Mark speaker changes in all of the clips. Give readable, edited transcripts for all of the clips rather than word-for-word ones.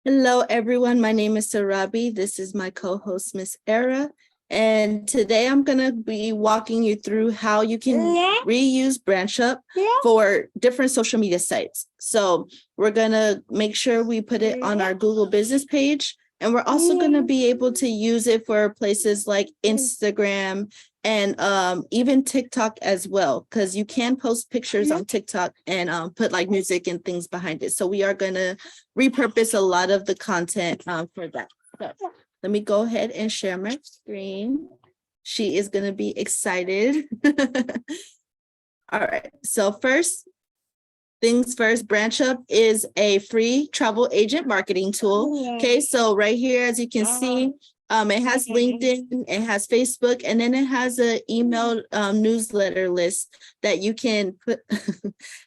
Speaker 1: Hello, everyone. My name is Sarabi. This is my co-host, Miss Era. And today I'm going to be walking you through how you can reuse Branchup for different social media sites. So we're going to make sure we put it on our Google business page. And we're also going to be able to use it for places like Instagram and even TikTok as well, because you can post pictures on TikTok and put like music and things behind it. So we are going to repurpose a lot of the content for that. So let me go ahead and share my screen. She is going to be excited. All right. So first things first, Branchup is a free travel agent marketing tool. Okay. So right here, as you can see, it has LinkedIn, it has Facebook, and then it has an email newsletter list that you can put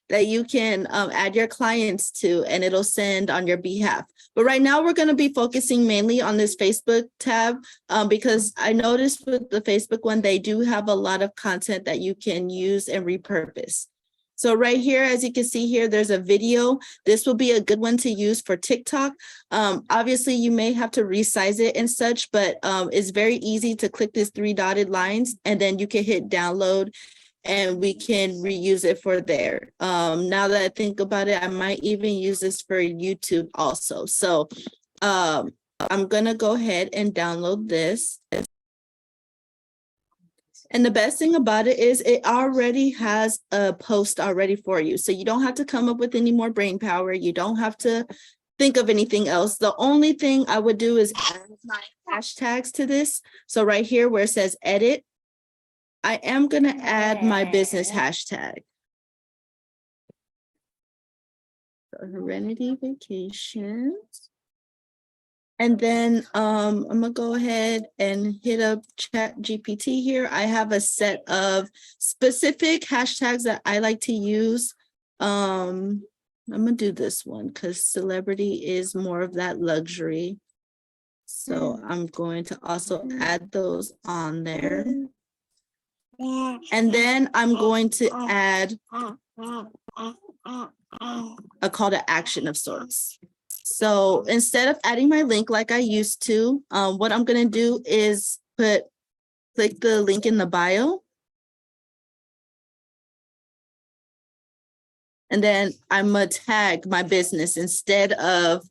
Speaker 1: that you can add your clients to, and it'll send on your behalf. But right now we're going to be focusing mainly on this Facebook tab because I noticed with the Facebook one, they do have a lot of content that you can use and repurpose. So right here, as you can see here, there's a video. This will be a good one to use for TikTok. Obviously, you may have to resize it and such, but it's very easy to click these three dotted lines, and then you can hit download and we can reuse it for there. Now that I think about it, I might even use this for YouTube also. So I'm going to go ahead and download this. And the best thing about it is it already has a post already for you. So you don't have to come up with any more brain power. You don't have to think of anything else. The only thing I would do is add my hashtags to this. So right here where it says edit, I am going to add my business hashtag. So Serenity Vacations. And then I'm gonna go ahead and hit up Chat GPT here. I have a set of specific hashtags that I like to use. I'm gonna do this one because celebrity is more of that luxury. So I'm going to also add those on there. And then I'm going to add a call to action of sorts. So instead of adding my link like I used to, what I'm going to do is click the link in the bio. And then I'm going to tag my business instead of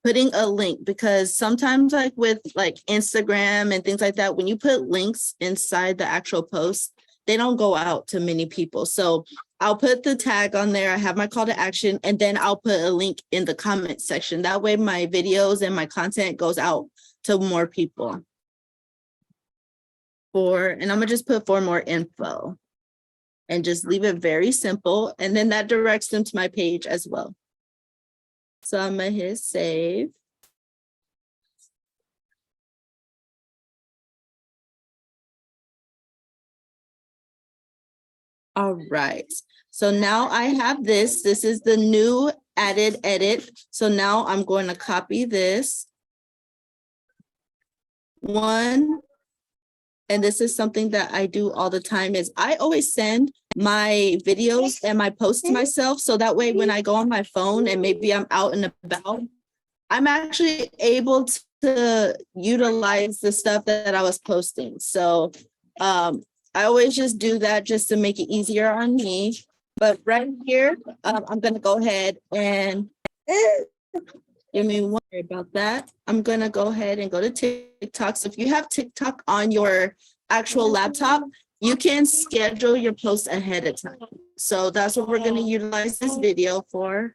Speaker 1: putting a link, because sometimes like with like Instagram and things like that, when you put links inside the actual post, they don't go out to many people. So I'll put the tag on there. I have my call to action, and then I'll put a link in the comment section. That way my videos and my content goes out to more people. And I'm gonna just put for more info and just leave it very simple. And then that directs them to my page as well. So I'm gonna hit save. All right. So now I have this. This is the new added edit. So now I'm going to copy this one. And this is something that I do all the time is I always send my videos and my posts to myself. So that way, when I go on my phone and maybe I'm out and about, I'm actually able to utilize the stuff that I was posting. So I always just do that just to make it easier on me. But right here, I'm going to go ahead and give me one about that. I'm going to go ahead and go to TikTok. So if you have TikTok on your actual laptop, you can schedule your posts ahead of time. So that's what we're going to utilize this video for.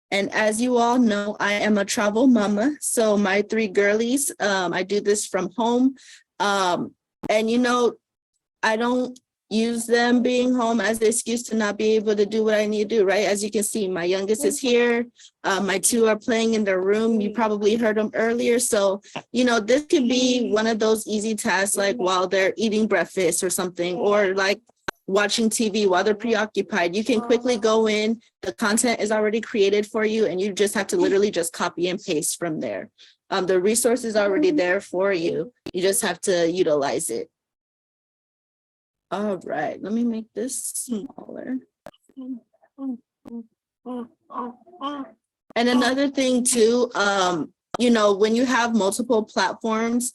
Speaker 1: And as you all know, I am a travel mama. So my three girlies, I do this from home. And you know, I don't use them being home as an excuse to not be able to do what I need to do, right? As you can see, my youngest is here. My two are playing in their room. You probably heard them earlier. So, you know, this could be one of those easy tasks, like while they're eating breakfast or something, or like watching TV while they're preoccupied. You can quickly go in, the content is already created for you, and you just have to literally just copy and paste from there. The resource is already there for you. You just have to utilize it. All right, let me make this smaller. And And another thing too, you know, when you have multiple platforms,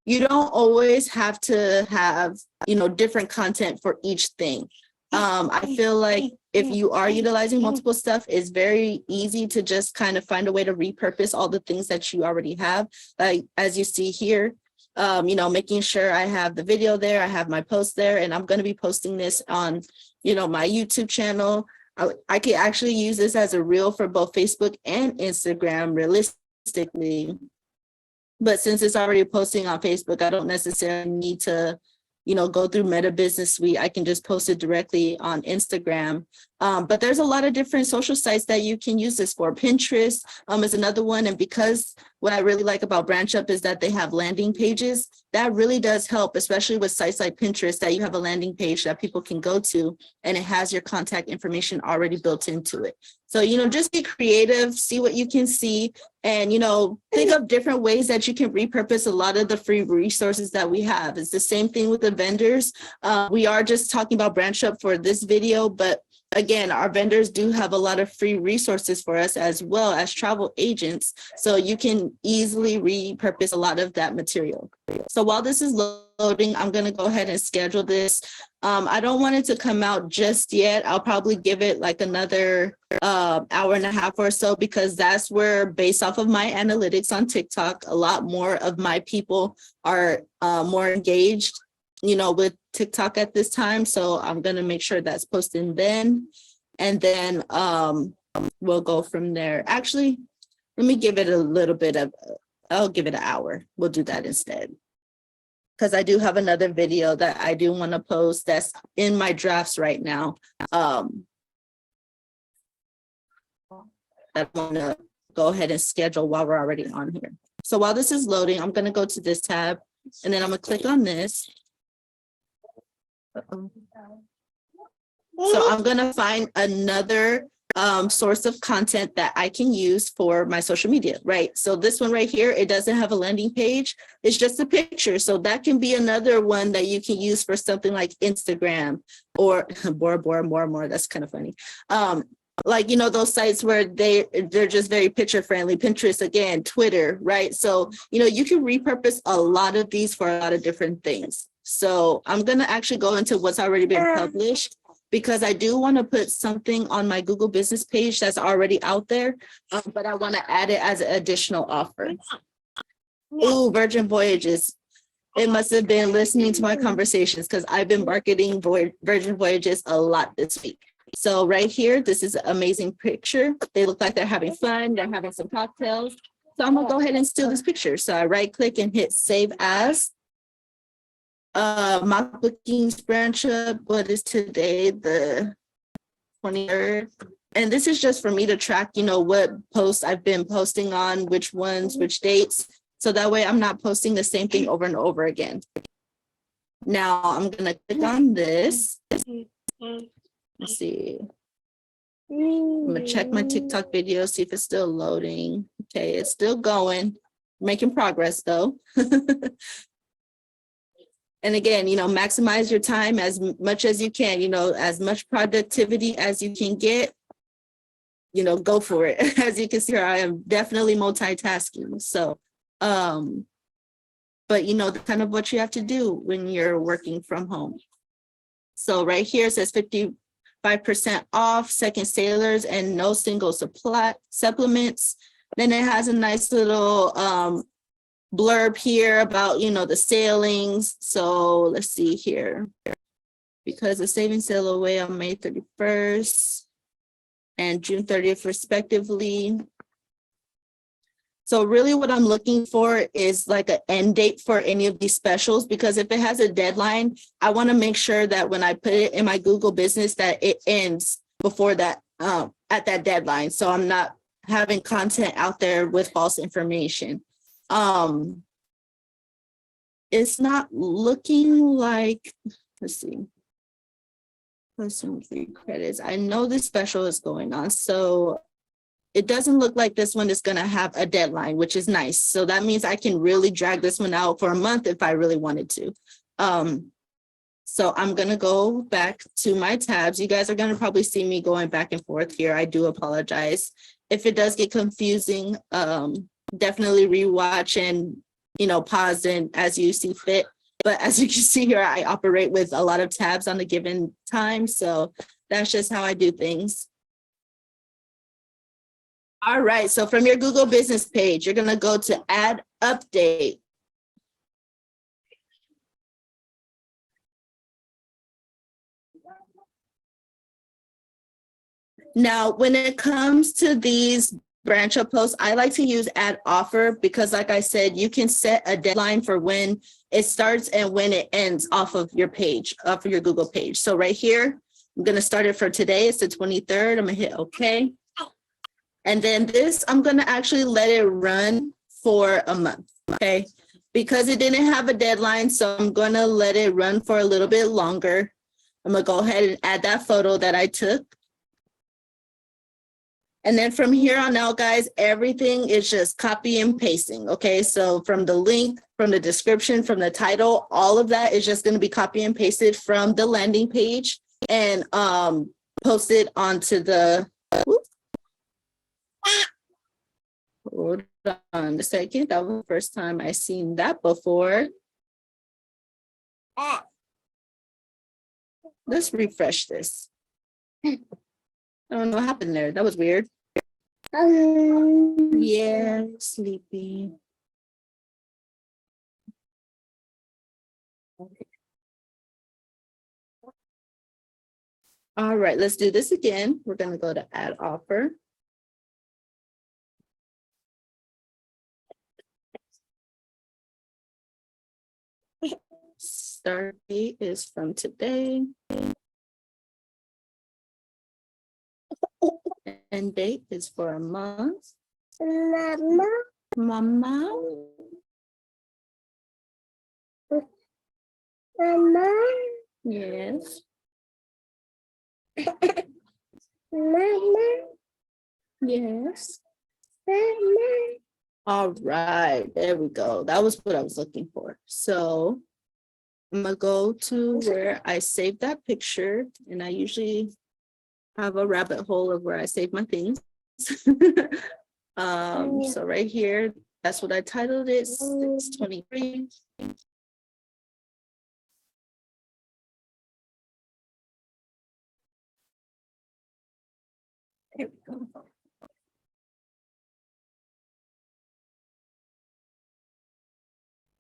Speaker 1: you don't always have to have, you know, different content for each thing. I feel like if you are utilizing multiple stuff, it's very easy to just kind of find a way to repurpose all the things that you already have. Like, as you see here, you know, making sure I have the video there, I have my post there, and I'm going to be posting this on, you know, my YouTube channel. I could actually use this as a reel for both Facebook and Instagram realistically. But since it's already posting on Facebook, I don't necessarily need to, you know, go through Meta Business Suite. I can just post it directly on Instagram. But there's a lot of different social sites that you can use this for. Pinterest is another one. And because what I really like about Branchup is that they have landing pages. That really does help, especially with sites like Pinterest, that you have a landing page that people can go to and it has your contact information already built into it. So, you know, just be creative, see what you can see, and, you know, think of different ways that you can repurpose a lot of the free resources that we have. It's the same thing with the vendors. We are just talking about Branchup for this video, but again, our vendors do have a lot of free resources for us as well as travel agents. So you can easily repurpose a lot of that material. So while this is loading, I'm going to go ahead and schedule this. I don't want it to come out just yet. I'll probably give it like another hour and a half or so, because that's where, based off of my analytics on TikTok, a lot more of my people are more engaged, you know, with TikTok at this time. So I'm going to make sure that's posted then. And then we'll go from there. Actually, let me give it a little bit of, I'll give it an hour. We'll do that instead. Because I do have another video that I do want to post that's in my drafts right now. That I want to go ahead and schedule while we're already on here. So while this is loading, I'm going to go to this tab and then I'm going to click on this. So I'm going to find another source of content that I can use for my social media, right? So this one right here, it doesn't have a landing page. It's just a picture. So that can be another one that you can use for something like Instagram or more. That's kind of funny. Like, you know, those sites where they're just very picture friendly, Pinterest, again, Twitter, right? So, you know, you can repurpose a lot of these for a lot of different things. So I'm going to actually go into what's already been published, because I do want to put something on my Google business page that's already out there, but I want to add it as an additional offer. Ooh, Virgin Voyages. It must have been listening to my conversations, because I've been marketing Virgin Voyages a lot this week. So right here, this is an amazing picture. They look like they're having fun. They're having some cocktails. So I'm going to go ahead and steal this picture. So I right click and hit save as. My bookings Branchup, what is today, the 23rd? And this is just for me to track, you know, what posts I've been posting on, which ones, which dates. So that way I'm not posting the same thing over and over again. Now I'm going to click on this. Let's see. I'm going to check my TikTok video, see if it's still loading. Okay, it's still going. Making progress though. And again, you know, maximize your time as much as you can, you know, as much productivity as you can get, you know, go for it. As you can see here, I am definitely multitasking. So, but you know, kind of what you have to do when you're working from home. So right here it says 55% off, second sailors and no single supplements. Then it has a nice little, blurb here about, you know, the sailings. So let's see here. Because the savings sail away on May 31st and June 30th respectively. So really what I'm looking for is like an end date for any of these specials, because if it has a deadline, I want to make sure that when I put it in my Google business that it ends before that, at that deadline. So I'm not having content out there with false information. It's not looking like, let's see, some free credits. I know this special is going on, so it doesn't look like this one is going to have a deadline, which is nice. So that means I can really drag this one out for a month if I really wanted to. So I'm going to go back to my tabs. You guys are going to probably see me going back and forth here. I do apologize if it does get confusing, definitely rewatch and, pause and as you see fit. But as you can see here, I operate with a lot of tabs on a given time. So that's just how I do things. All right, so from your Google business page, you're gonna go to add update. Now, when it comes to these Branchup posts, I like to use add offer because like I said, you can set a deadline for when it starts and when it ends off of your page, off of your Google page. So right here, I'm gonna start it for today. It's the 23rd. I'm gonna hit okay. And then this, I'm gonna actually let it run for a month, okay? Because it didn't have a deadline, so I'm gonna let it run for a little bit longer. I'm gonna go ahead and add that photo that I took. And then from here on out, guys, everything is just copy and pasting, okay? So from the link, from the description, from the title, all of that is just gonna be copy and pasted from the landing page and posted onto the, whoops. Hold on a second. That was the first time I seen that before. Let's refresh this. I don't know what happened there. That was weird. Yeah, sleepy. All right, let's do this again. We're going to go to add offer. Start date is from today. End date is for a month. Mama. Mama. Mama. Yes. Mama. Yes. Mama. All right, there we go. That was what I was looking for. So I'm gonna go to where I saved that picture, and I usually have a rabbit hole of where I save my things. So right here, that's what I titled it, 623. There we go.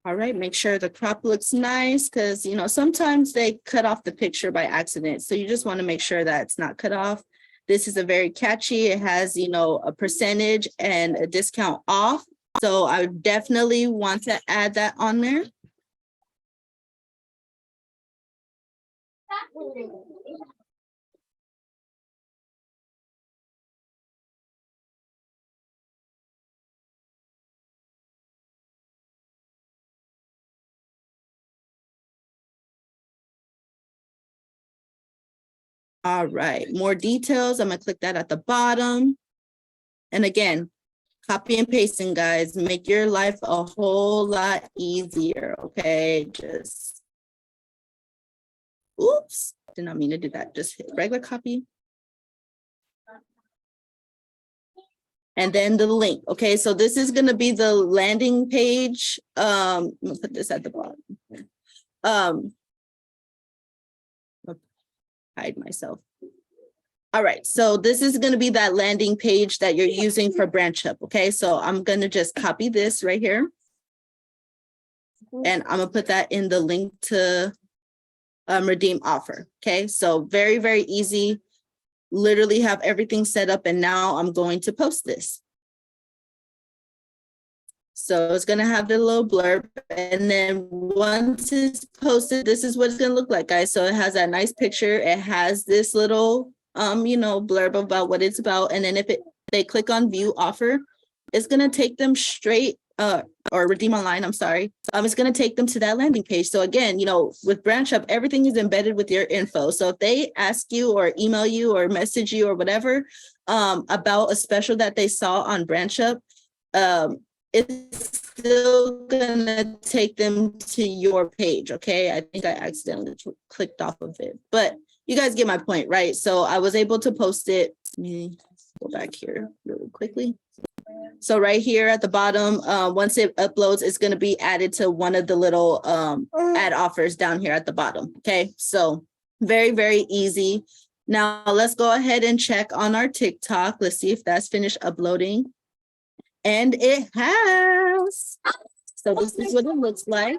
Speaker 1: All right, make sure the crop looks nice because, sometimes they cut off the picture by accident. So you just want to make sure that it's not cut off. This is a very catchy. It has, a percentage and a discount off. So I would definitely want to add that on there. All right, more details. I'm gonna click that at the bottom. And again, copy and pasting, guys, make your life a whole lot easier, okay? Just, oops, did not mean to do that. Just hit regular copy. And then the link, okay? So this is gonna be the landing page. I'm gonna put this at the bottom. Hide myself. All right, so this is going to be that landing page that you're using for Branchup, okay? So I'm going to just copy this right here. And I'm going to put that in the link to redeem offer, okay? So very, very easy. Literally have everything set up, and now I'm going to post this. So it's going to have the little blurb, and then once it's posted, this is what it's going to look like, guys. So it has that nice picture. It has this little, blurb about what it's about. And then if they click on view offer, it's going to take them straight, or redeem online, I'm sorry. It's going to take them to that landing page. So again, with Branchup, everything is embedded with your info. So if they ask you or email you or message you or whatever about a special that they saw on Branchup, it's still gonna take them to your page, okay? I think I accidentally clicked off of it, but you guys get my point, right? So I was able to post it. go back here really quickly. So right here at the bottom, once it uploads, it's going to be added to one of the little ad offers down here at the bottom. Okay, so very, very easy. Now let's go ahead and check on our TikTok. Let's see if that's finished uploading. And it has. So this is what it looks like.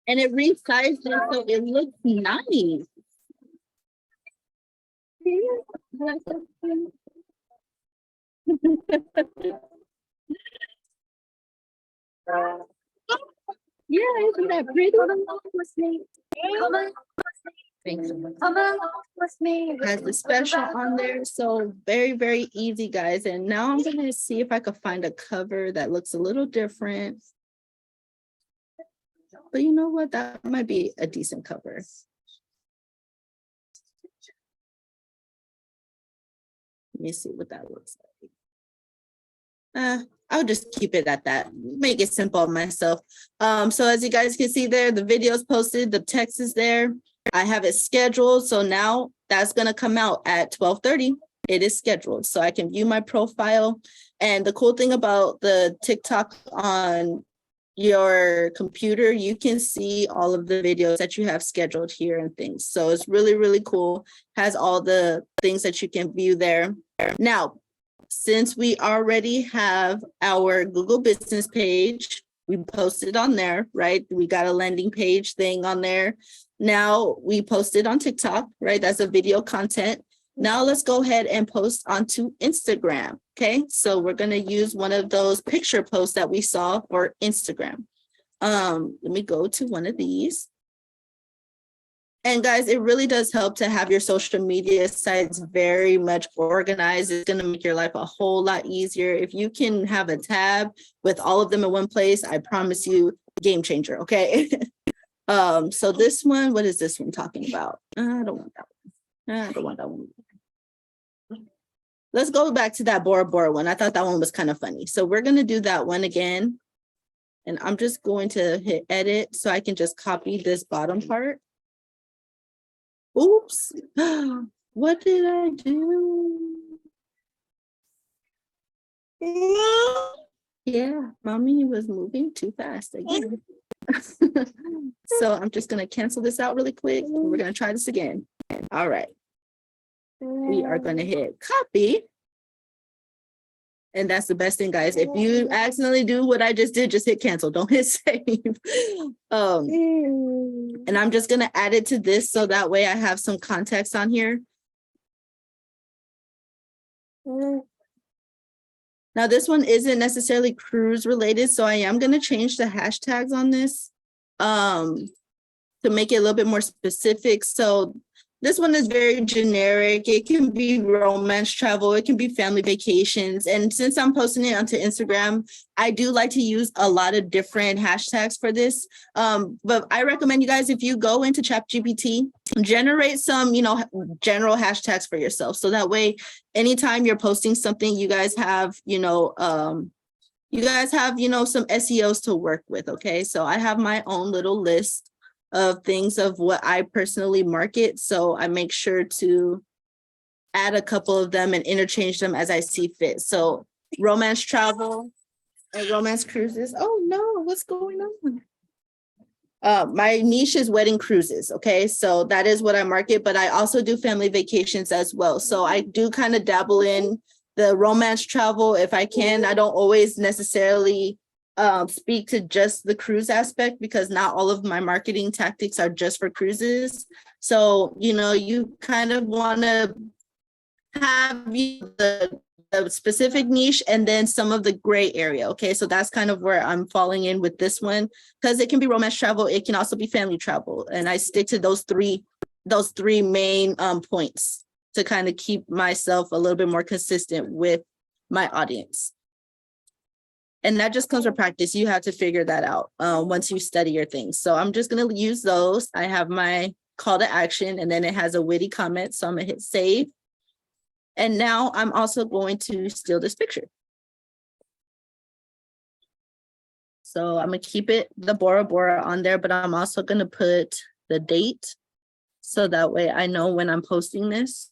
Speaker 1: And it resized it so it looks nice. Yeah, isn't that pretty? Has the special on there, so very, very easy, guys. And now I'm gonna see if I could find a cover that looks a little different. But you know what? That might be a decent cover. Let me see what that looks like. I'll just keep it at that. Make it simple myself. So as you guys can see there, the video is posted, the text is there. I have it scheduled. So now that's gonna come out at 12:30. It is scheduled, so I can view my profile. And the cool thing about the TikTok on your computer, you can see all of the videos that you have scheduled here and things. So it's really, really cool. Has all the things that you can view there. Now, since we already have our Google business page, we posted on there, right? We got a landing page thing on there. Now we posted on TikTok, right? That's a video content. Now let's go ahead and post onto Instagram. Okay, so we're going to use one of those picture posts that we saw for Instagram. Let me go to one of these. And guys, it really does help to have your social media sites very much organized. It's going to make your life a whole lot easier. If you can have a tab with all of them in one place, I promise you, game changer. Okay. So this one, what is this one talking about? I don't want that one. I don't want that one. Let's go back to that Bora Bora one. I thought that one was kind of funny. So we're going to do that one again. And I'm just going to hit edit so I can just copy this bottom part. Oops. What did I do? Yeah, mommy was moving too fast again. So I'm just going to cancel this out really quick. We're going to try this again. All right. We are going to hit copy. And that's the best thing, guys. If you accidentally do what I just did, just hit cancel. Don't hit save. And I'm just going to add it to this so that way I have some context on here. Now, this one isn't necessarily cruise related, so I am going to change the hashtags on this to make it a little bit more specific. So this one is very generic. It can be romance travel. It can be family vacations. And since I'm posting it onto Instagram, I do like to use a lot of different hashtags for this. But I recommend you guys, if you go into ChatGPT, generate some, general hashtags for yourself. So that way, anytime you're posting something, you guys have, some SEOs to work with. Okay. So I have my own little list of things of what I personally market. So I make sure to add a couple of them and interchange them as I see fit. So romance travel and romance cruises. Oh no, what's going on? My niche is wedding cruises. Okay, so that is what I market, but I also do family vacations as well. So I do kind of dabble in the romance travel if I can. I don't always necessarily speak to just the cruise aspect because not all of my marketing tactics are just for cruises. So, you kind of want to have the specific niche and then some of the gray area. Okay, so that's kind of where I'm falling in with this one because it can be romance travel. It can also be family travel. And I stick to those three main points to kind of keep myself a little bit more consistent with my audience. And that just comes with practice. You have to figure that out once you study your things. So I'm just going to use those. I have my call to action and then it has a witty comment. So I'm going to hit save. And now I'm also going to steal this picture. So I'm going to keep it, the Bora Bora on there, but I'm also going to put the date So that way I know when I'm posting this.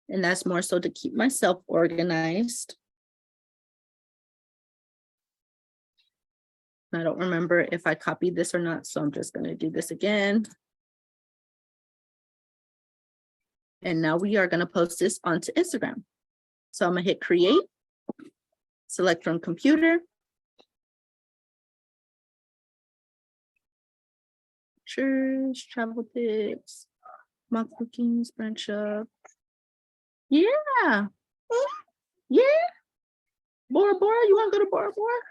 Speaker 1: And that's more so to keep myself organized. I don't remember if I copied this or not, so I'm just going to do this again. And now we are going to post this onto Instagram. So I'm going to hit create, select from computer. Pictures, travel tips, mock bookings, Branchup. Yeah. Yeah. Bora Bora, you want to go to Bora Bora?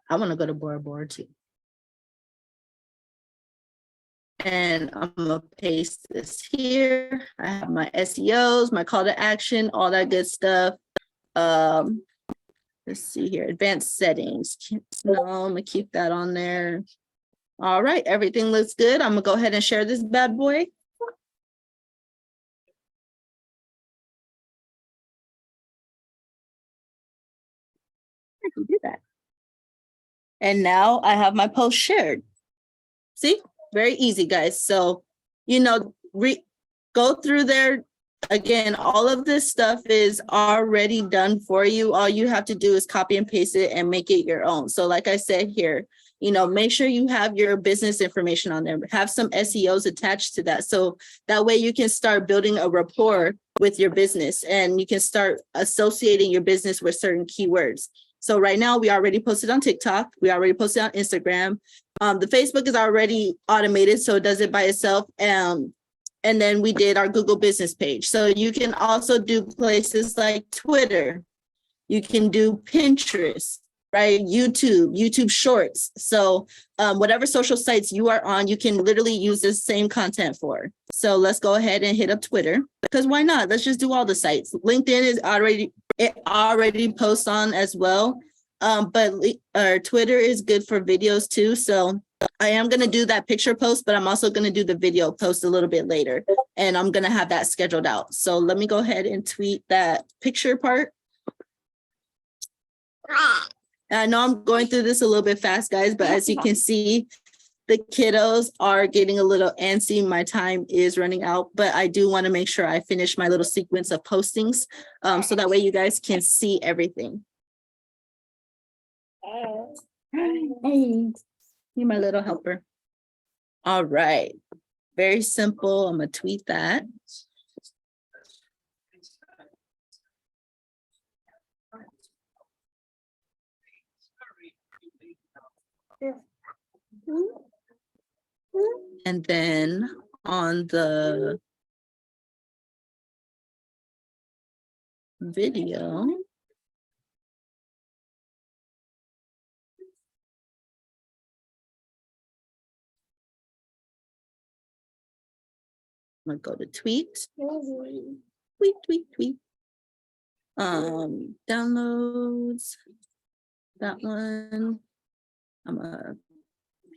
Speaker 1: I want to go to Bora Bora too. And I'm gonna paste this here. I have my SEOs, my call to action, all that good stuff. Let's see here, advanced settings. No, I'm gonna keep that on there. All right, everything looks good. I'm gonna go ahead and share this bad boy. I can do that. And now I have my post shared. See, very easy, guys. So, go through there. Again, all of this stuff is already done for you. All you have to do is copy and paste it and make it your own. So like I said here, make sure you have your business information on there. Have some SEOs attached to that. So that way you can start building a rapport with your business and you can start associating your business with certain keywords. So right now we already posted on TikTok. We already posted on Instagram. The Facebook is already automated, so it does it by itself. And then we did our Google business page. So you can also do places like Twitter. You can do Pinterest, right? YouTube Shorts. So whatever social sites you are on, you can literally use the same content for. So let's go ahead and hit up Twitter, because why not? Let's just do all the sites. LinkedIn is already posts on as well. But Twitter is good for videos too. So I am going to do that picture post, but I'm also going to do the video post a little bit later, and I'm going to have that scheduled out. So let me go ahead and tweet that picture part. I know I'm going through this a little bit fast, guys, but as you can see, the kiddos are getting a little antsy. My time is running out, but I do want to make sure I finish my little sequence of postings so that way you guys can see everything. Hey. You're my little helper. All right. Very simple. I'm going to tweet that. And then on the video, I'm gonna go to tweet. Tweet. Downloads. That one. I'm gonna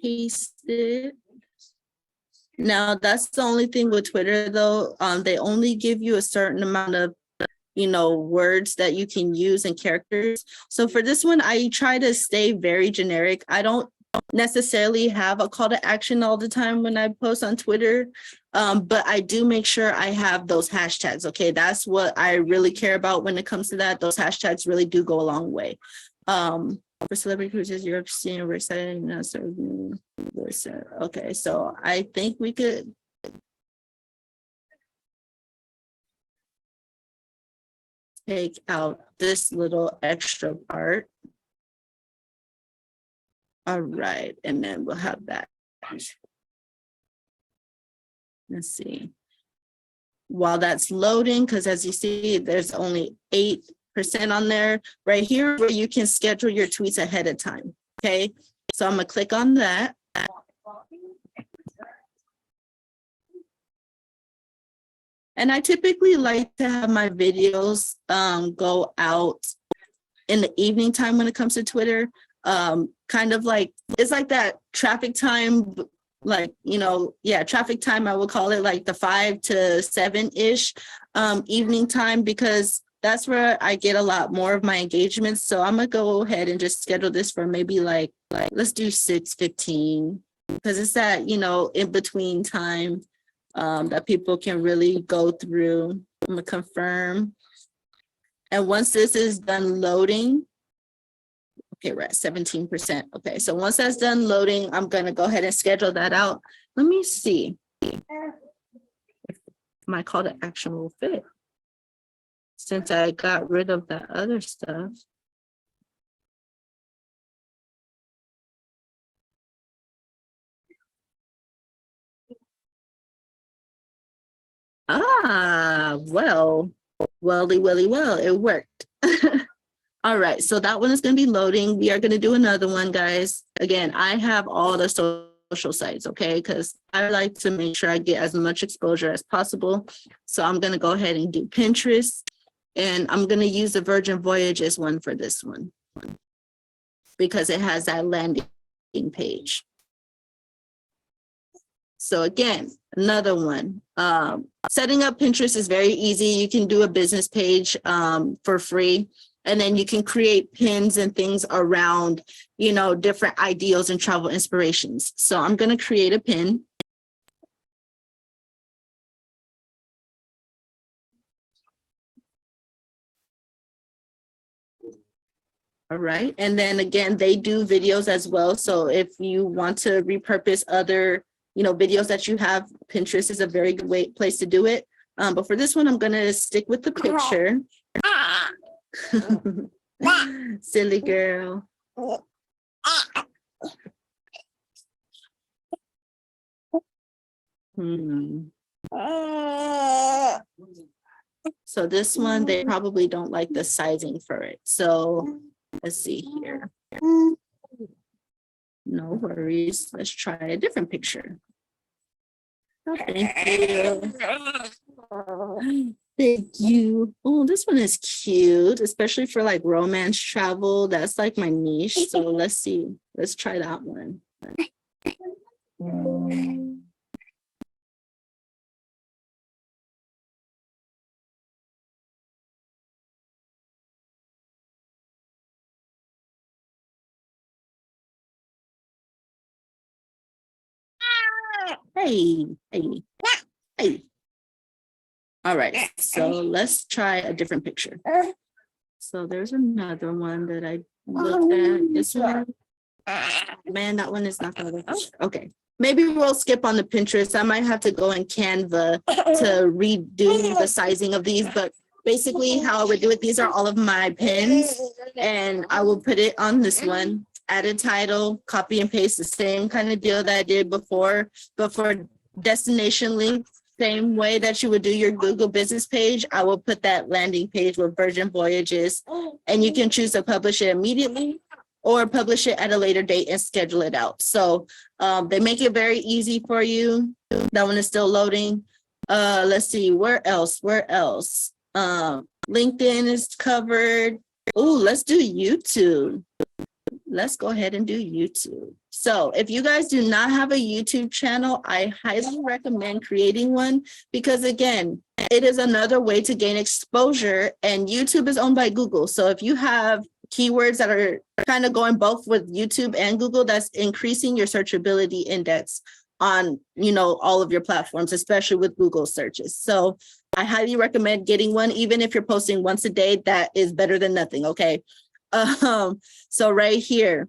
Speaker 1: paste it. Now that's the only thing with Twitter though. They only give you a certain amount of words that you can use and characters. So for this one, I try to stay very generic. I don't necessarily have a call to action all the time when I post on Twitter, but I do make sure I have those hashtags. Okay, that's what I really care about when it comes to that. Those hashtags really do go a long way. For celebrity cruises, Europe, we're excited. Okay, so I think we could take out this little extra part. All right, and then we'll have that. Let's see. While that's loading, because as you see, there's only 8% on there. Right here where you can schedule your tweets ahead of time. Okay, so I'm gonna click on that. And I typically like to have my videos go out in the evening time when it comes to Twitter. Kind of like, it's like that traffic time, traffic time, I would call it like the 5 to 7-ish evening time, because that's where I get a lot more of my engagements. So I'm gonna go ahead and just schedule this for maybe like let's do 6:15 because it's that, you know, in between time that people can really go through. I'm gonna confirm. And once this is done loading, okay, we're at 17%. Okay, so once that's done loading, I'm gonna go ahead and schedule that out. Let me see if my call to action will fit, since I got rid of that other stuff. Well, it worked. All right, so that one is going to be loading. We are going to do another one, guys. Again, I have all the social sites, okay, because I like to make sure I get as much exposure as possible. So I'm going to go ahead and do Pinterest, and I'm going to use the Virgin Voyages one for this one because it has that landing page. So again, another one. Setting up Pinterest is very easy. You can do a business page for free, and then you can create pins and things around, you know, different ideals and travel inspirations. So I'm going to create a pin. All right. And then again, they do videos as well. So if you want to repurpose other, you know, videos that you have, Pinterest is a very good place to do it. But for this one, I'm going to stick with the picture. Silly girl. So this one, they probably don't like the sizing for it. So let's see here. No worries. Let's try a different picture. Oh, thank you. Thank you. Oh, this one is cute, especially for like romance travel. That's like my niche. So let's see. Let's try that one. Hey, hey, hey. All right, so let's try a different picture. So there's another one that I looked at. This one, man, that one is not gonna work. Okay, maybe we'll skip on the Pinterest. I might have to go in Canva to redo the sizing of these, but basically how I would do it, these are all of my pins, and I will put it on this one, add a title, copy and paste the same kind of deal that I did before, but for destination link, same way that you would do your Google business page, I will put that landing page with Virgin Voyages, and you can choose to publish it immediately or publish it at a later date and schedule it out. So they make it very easy for you. That one is still loading. Let's see, where else? LinkedIn is covered. Oh, let's do YouTube. Let's go ahead and do YouTube. So if you guys do not have a YouTube channel, I highly recommend creating one because again, it is another way to gain exposure, and YouTube is owned by Google. So if you have keywords that are kind of going both with YouTube and Google, that's increasing your searchability index on, you know, all of your platforms, especially with Google searches. So I highly recommend getting one, even if you're posting once a day, that is better than nothing. Okay. So right here.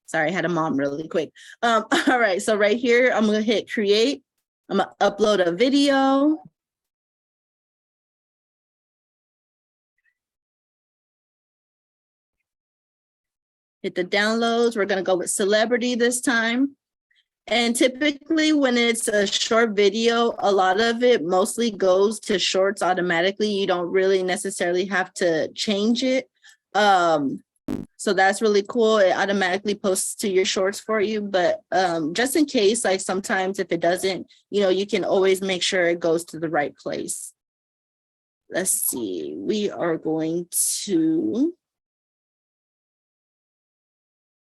Speaker 1: Sorry, I had a mom really quick. All right, so right here, I'm gonna hit create. I'm gonna upload a video. Hit the downloads. We're gonna go with celebrity this time. And typically when it's a short video, a lot of it mostly goes to shorts automatically. You don't really necessarily have to change it. So that's really cool. It automatically posts to your shorts for you. But just in case, like sometimes if it doesn't, you know, you can always make sure it goes to the right place. Let's see. We are going to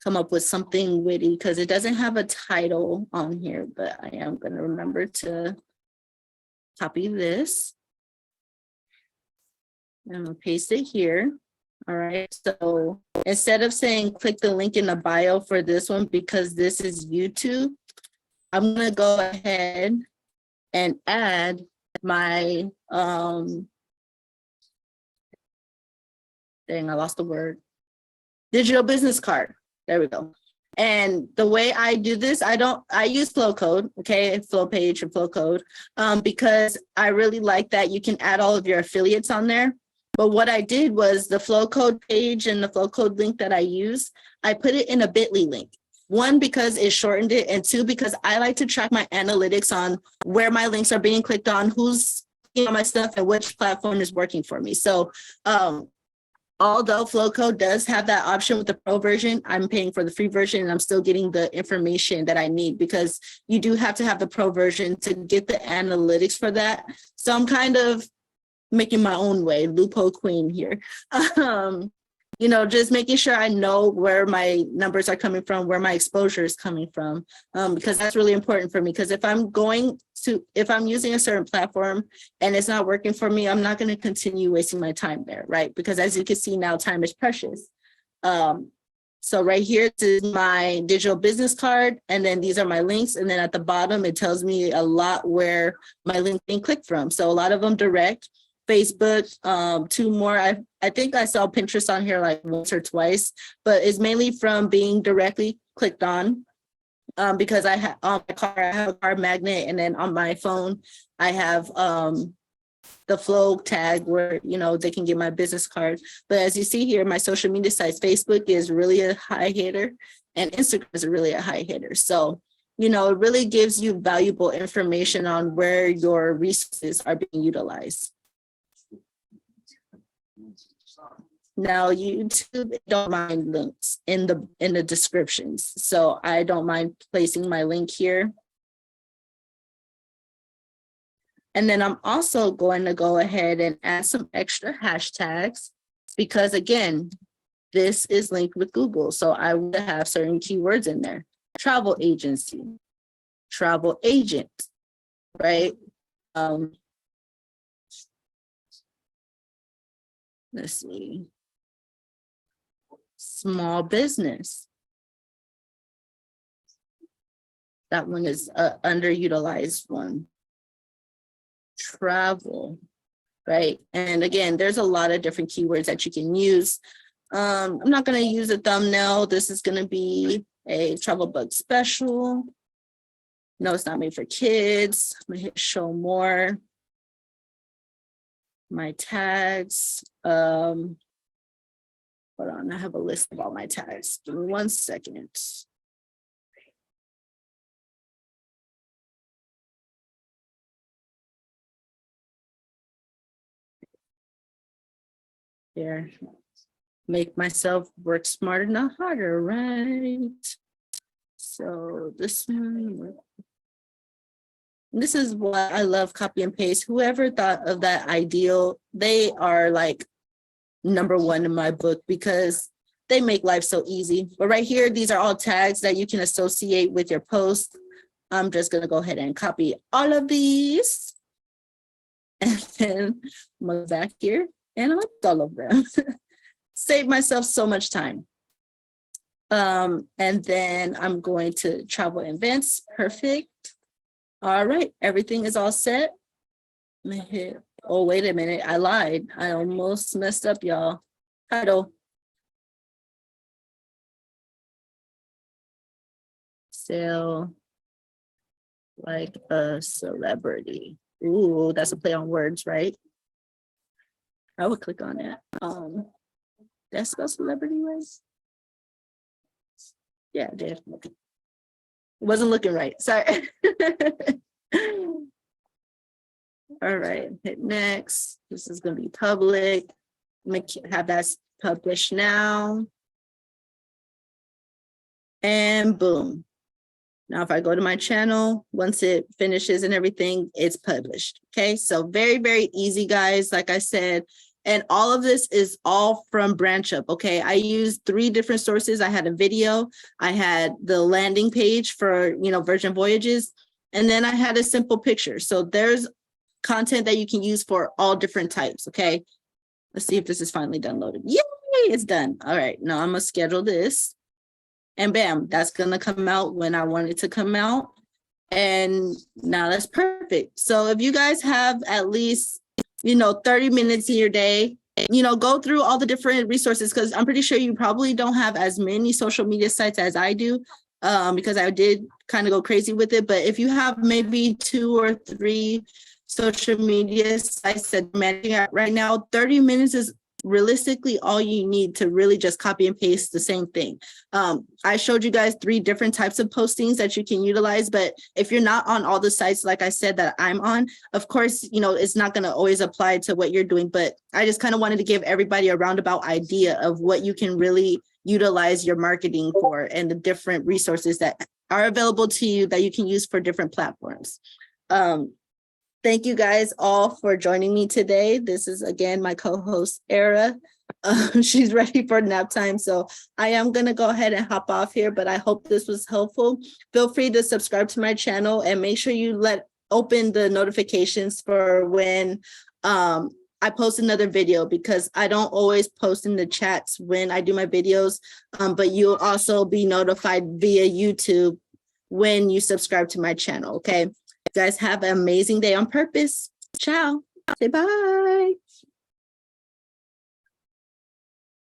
Speaker 1: come up with something witty because it doesn't have a title on here, but I am going to remember to copy this. I'm going to paste it here. All right, so instead of saying click the link in the bio for this one, because this is YouTube, I'm gonna go ahead and add my, dang, I lost the word, digital business card. There we go. And the way I do this, I use flow code, okay, flow page and flow code, because I really like that you can add all of your affiliates on there. But what I did was the flow code page and the flow code link that I use, I put it in a bit.ly link. One, because it shortened it, and two, because I like to track my analytics on where my links are being clicked on, who's on my stuff, and which platform is working for me. So although Flowcode does have that option with the pro version, I'm paying for the free version and I'm still getting the information that I need, because you do have to have the pro version to get the analytics for that. So I'm kind of making my own way, loophole queen here. Just making sure I know where my numbers are coming from, where my exposure is coming from, because that's really important for me. Because if I'm using a certain platform and it's not working for me, I'm not going to continue wasting my time there, right? Because as you can see now, time is precious. So right here is my digital business card, and then these are my links. And then at the bottom, it tells me a lot where my link being clicked from. So a lot of them direct. Facebook, 2 more. I think I saw Pinterest on here like once or twice, but it's mainly from being directly clicked on. Because I have on my car, I have a car magnet, and then on my phone, I have the flow tag where they can get my business card. But as you see here, my social media sites, Facebook is really a high hitter, and Instagram is really a high hitter. So it really gives you valuable information on where your resources are being utilized. Now, YouTube don't mind links in the descriptions, so I don't mind placing my link here. And then I'm also going to go ahead and add some extra hashtags, because again, this is linked with Google, so I would have certain keywords in there. Travel agency, travel agent, right? Let's see. Small business. That one is an underutilized one. Travel, right? And again, there's a lot of different keywords that you can use. I'm not going to use a thumbnail. This is going to be a travel bug special. No, it's not made for kids. I'm going to hit show more. My tags. Hold on, I have a list of all my tags. Give me 1 second. Here, make myself work smarter, not harder, right? So this one, this is what I love, copy and paste. Whoever thought of that ideal, they are like #1 in my book, because they make life so easy. But right here, these are all tags that you can associate with your post. I'm just going to go ahead and copy all of these. And then I'm going back here and I'll list all of them. Save myself so much time. And then I'm going to travel events. Perfect. All right. Everything is all set. Let me hit. Oh, wait a minute. I lied. I almost messed up, y'all. Title. Sell like a celebrity. Ooh, that's a play on words, right? I would click on that. Did I spell celebrity right? Yeah, I did. Okay. Wasn't looking right. Sorry. All right, hit next. This is going to be public. I'm going to have that published now. And boom. Now, if I go to my channel, once it finishes and everything, it's published. Okay, so very, very easy, guys. Like I said, and all of this is all from Branchup. Okay, I used 3 different sources. I had a video, I had the landing page for Virgin Voyages, and then I had a simple picture. So there's content that you can use for all different types. Okay, let's see if this is finally done loaded. Yay! it's done. All right, now I'm gonna schedule this. And bam, that's gonna come out when I want it to come out. And now that's perfect. So if you guys have at least, 30 minutes in your day, go through all the different resources, because I'm pretty sure you probably don't have as many social media sites as I do, because I did kind of go crazy with it. But if you have maybe 2 or 3 social media sites that I'm managing at right now, 30 minutes is realistically all you need to really just copy and paste the same thing. I showed you guys 3 different types of postings that you can utilize, but if you're not on all the sites, like I said, that I'm on, of course, it's not going to always apply to what you're doing, but I just kind of wanted to give everybody a roundabout idea of what you can really utilize your marketing for and the different resources that are available to you that you can use for different platforms. Thank you guys all for joining me today. This is again my co-host Era. She's ready for nap time, so I am gonna go ahead and hop off here, but I hope this was helpful. Feel free to subscribe to my channel and make sure you open the notifications for when I post another video, because I don't always post in the chats when I do my videos, but you'll also be notified via YouTube when you subscribe to my channel, okay? You guys have an amazing day on purpose. Ciao. Say bye.